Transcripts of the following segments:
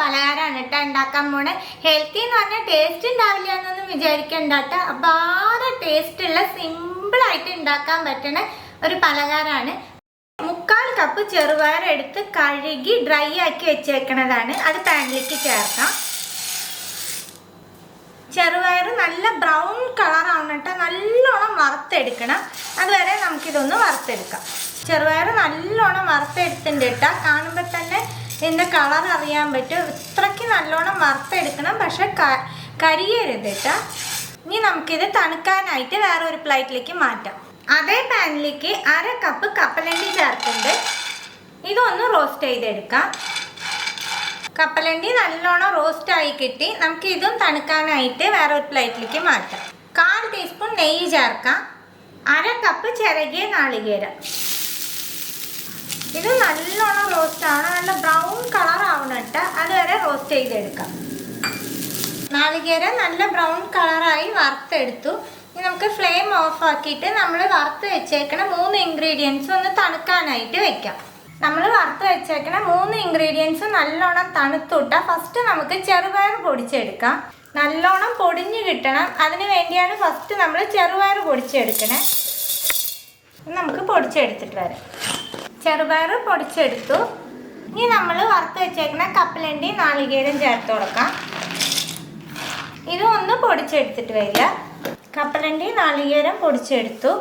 പലഹാരമാണ് കേട്ടോ ഉണ്ടാക്കാൻ പോണേ. ഹെൽത്തി എന്ന് പറഞ്ഞാൽ ടേസ്റ്റ് ഉണ്ടാവില്ല എന്നൊന്നും വിചാരിക്കണ്ട കേട്ടോ. അപാര ടേസ്റ്റുള്ള സിമ്പിളായിട്ട് ഉണ്ടാക്കാൻ പറ്റുന്ന ഒരു പലഹാരമാണ്. 3/4 കപ്പ് ചെറുപയർ എടുത്ത് കഴുകി ഡ്രൈ ആക്കി വെച്ചേക്കണതാണ്. അത് പാനിലേക്ക് ചേർക്കാം. ചെറുപയർ നല്ല ബ്രൗൺ കളർ ആവണം, നല്ലോണം വറുത്തെടുക്കണം. അതുവരെ നമുക്കിതൊന്ന് വറുത്തെടുക്കാം. ചെറുപയർ നല്ലോണം വറുത്തെടുത്തിട്ടുണ്ട് കേട്ടോ. കാണുമ്പോൾ തന്നെ ഇതിൻ്റെ കളർ അറിയാൻ പറ്റും. ഇത്രയ്ക്ക് നല്ലോണം വറുത്തെടുക്കണം, പക്ഷെ കരിയരുത് കേട്ടോ. ഇനി നമുക്കിത് തണുക്കാനായിട്ട് വേറെ ഒരു പ്ലേറ്റിലേക്ക് മാറ്റാം. അതേ പാനിലേക്ക് 1/2 കപ്പ് കപ്പലണ്ടി ചേർക്കുന്നുണ്ട്. ഇതൊന്ന് റോസ്റ്റ് ചെയ്തെടുക്കാം. കപ്പലണ്ടി നല്ലോണം റോസ്റ്റായി കിട്ടി. നമുക്ക് ഇതും തണുക്കാനായിട്ട് വേറെ ഒരു പ്ലേറ്റിലേക്ക് മാറ്റാം. 1/4 ടീസ്പൂൺ നെയ്യ് ചേർക്കാം. 1/2 കപ്പ് ചിരകിയ നാളികേരം. ഇത് നല്ലോണം റോസ്റ്റ് ആവണം, നല്ല ബ്രൗൺ കളർ ആവണം കേട്ടോ. അതുവരെ റോസ്റ്റ് ചെയ്തെടുക്കാം. നാളികേരം നല്ല ബ്രൗൺ കളറായി വറുത്തെടുത്തു. ഇനി നമുക്ക് ഫ്ലെയിം ഓഫ് ആക്കിയിട്ട് നമ്മൾ വറുത്ത് വെച്ചേക്കണ 3 ഇൻഗ്രീഡിയൻസ് ഒന്ന് തണുക്കാനായിട്ട് വെക്കാം. നമ്മൾ വറുത്ത് വെച്ചേക്കണ 3 ഇൻഗ്രീഡിയൻസ് നല്ലോണം തണുത്തുട്ടാൽ ഫസ്റ്റ് നമുക്ക് ചെറുപയർ പൊടിച്ചെടുക്കാം. നല്ലോണം പൊടിഞ്ഞ് കിട്ടണം, അതിന് വേണ്ടിയാണ് ഫസ്റ്റ് നമ്മൾ ചെറുപയർ പൊടിച്ചെടുക്കണേ. നമുക്ക് പൊടിച്ചെടുത്തിട്ട് വരാം. ചെറുപയർ പൊടിച്ചെടുത്തു. ഇനി നമ്മൾ വറുത്ത് വെച്ചേക്കണ കപ്പലണ്ടി നാളികേരം ചേർത്ത് കൊടുക്കാം. ഇതും ഒന്ന് പൊടിച്ചെടുത്തിട്ട് വരിക. കപ്പലണ്ടി നാളികേരം പൊടിച്ചെടുത്തു.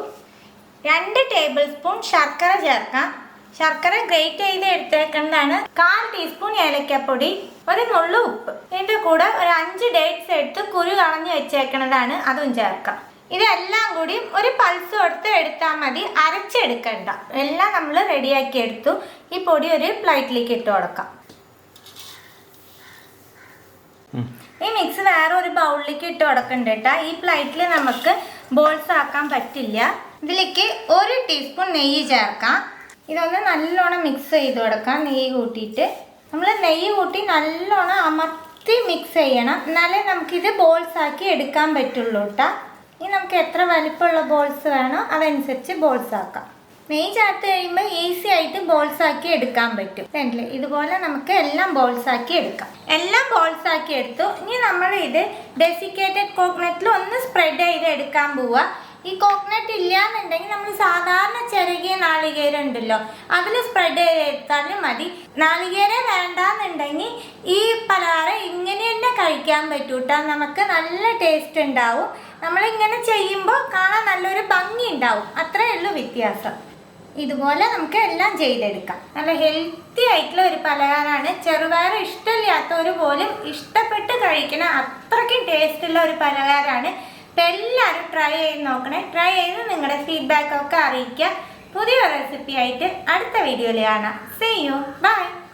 2 ടേബിൾ സ്പൂൺ ശർക്കര ചേർക്കാം. ശർക്കര ഗ്രേറ്റ് ചെയ്ത് എടുത്തേക്കുന്നതാണ്. 1/4 ടീസ്പൂൺ ഏലക്കപ്പൊടി, ഒരു നുള്ളു ഉപ്പ്. ഇതിൻ്റെ കൂടെ ഒരു 5 ഡേറ്റ്സ് എടുത്ത് കുരു കളഞ്ഞ് വെച്ചേക്കുന്നതാണ്, അതും ചേർക്കാം. ഇതെല്ലാം കൂടി ഒരു പൾസ് കൊടുത്ത് എടുത്താൽ മതി, അരച്ചെടുക്കണ്ട. എല്ലാം നമ്മൾ റെഡിയാക്കി എടുത്തു. ഈ പൊടി ഒരു പ്ലേറ്റിലേക്ക് ഇട്ട് കൊടുക്കാം. ഈ മിക്സ് വേറെ ഒരു ബൗളിലേക്ക് ഇട്ട് കൊടുക്കണ്ട കേട്ടോ. ഈ പ്ലേറ്റിൽ നമുക്ക് ബോൾസ് ആക്കാൻ പറ്റില്ല. ഇതിലേക്ക് 1 ടീസ്പൂൺ നെയ്യ് ചേർക്കാം. ഇതൊന്ന് നല്ലോണം മിക്സ് ചെയ്ത് കൊടുക്കാം. നെയ്യ് കൂട്ടിയിട്ട് നമ്മൾ നെയ്യ് കൂട്ടി നല്ലോണം അമർത്തി മിക്സ് ചെയ്യണം, എന്നാലേ നമുക്കിത് ബോൾസ് ആക്കി എടുക്കാൻ പറ്റുള്ളൂ കേട്ടോ. ഇനി നമുക്ക് എത്ര വലിപ്പമുള്ള ബോൾസ് വേണോ അതനുസരിച്ച് ബോൾസ് ആക്കാം. നെയ്യ് ചേർത്ത് കഴിയുമ്പോൾ ഈസി ആയിട്ട് ബോൾസ് ആക്കി എടുക്കാൻ പറ്റും. കണ്ടില്ലേ, ഇതുപോലെ നമുക്ക് എല്ലാം ബോൾസ് ആക്കി എടുക്കാം. എല്ലാം ബോൾസ് ആക്കി എടുത്തു. ഇനി നമ്മൾ ഇത് ഡെസിക്കേറ്റഡ് കോക്കനട്ടിൽ ഒന്ന് സ്പ്രെഡ് ചെയ്ത് എടുക്കാൻ പോവുക. ഈ കോക്കനട്ട് ഇല്ലയെന്നുണ്ടെങ്കിൽ നമ്മൾ സാധാരണ ചിരകിയ നാളികേരം ഉണ്ടല്ലോ, അതിൽ സ്പ്രെഡ് ചെയ്തെടുത്താലും മതി. നാളികേരം വേണ്ടാന്നുണ്ടെങ്കിൽ ഈ പലഹാരം ഇങ്ങനെ തന്നെ കഴിക്കാൻ പറ്റൂട്ടാ. നമുക്ക് നല്ല ടേസ്റ്റ് ഉണ്ടാവും. നമ്മളിങ്ങനെ ചെയ്യുമ്പോൾ കാണാൻ നല്ലൊരു ഭംഗി ഉണ്ടാവും. അത്രയേ ഉള്ളൂ വ്യത്യാസം. ഇതുപോലെ നമുക്ക് എല്ലാം ചെയ്തെടുക്കാം. നല്ല ഹെൽത്തി ആയിട്ടുള്ള ഒരു പലഹാരമാണ്. ചെറുപയർ ഇഷ്ടമില്ലാത്തവർ പോലും ഇഷ്ടപ്പെട്ട് കഴിക്കണ അത്രയ്ക്കും ടേസ്റ്റുള്ള ഒരു പലഹാരമാണ്. അപ്പം എല്ലാവരും ട്രൈ ചെയ്ത് നോക്കണേ. ട്രൈ ചെയ്ത് നിങ്ങളുടെ ഫീഡ്ബാക്കൊക്കെ അറിയിക്കുക. പുതിയ റെസിപ്പി ആയിട്ട് അടുത്ത വീഡിയോയിൽ കാണാം. See you. Bye.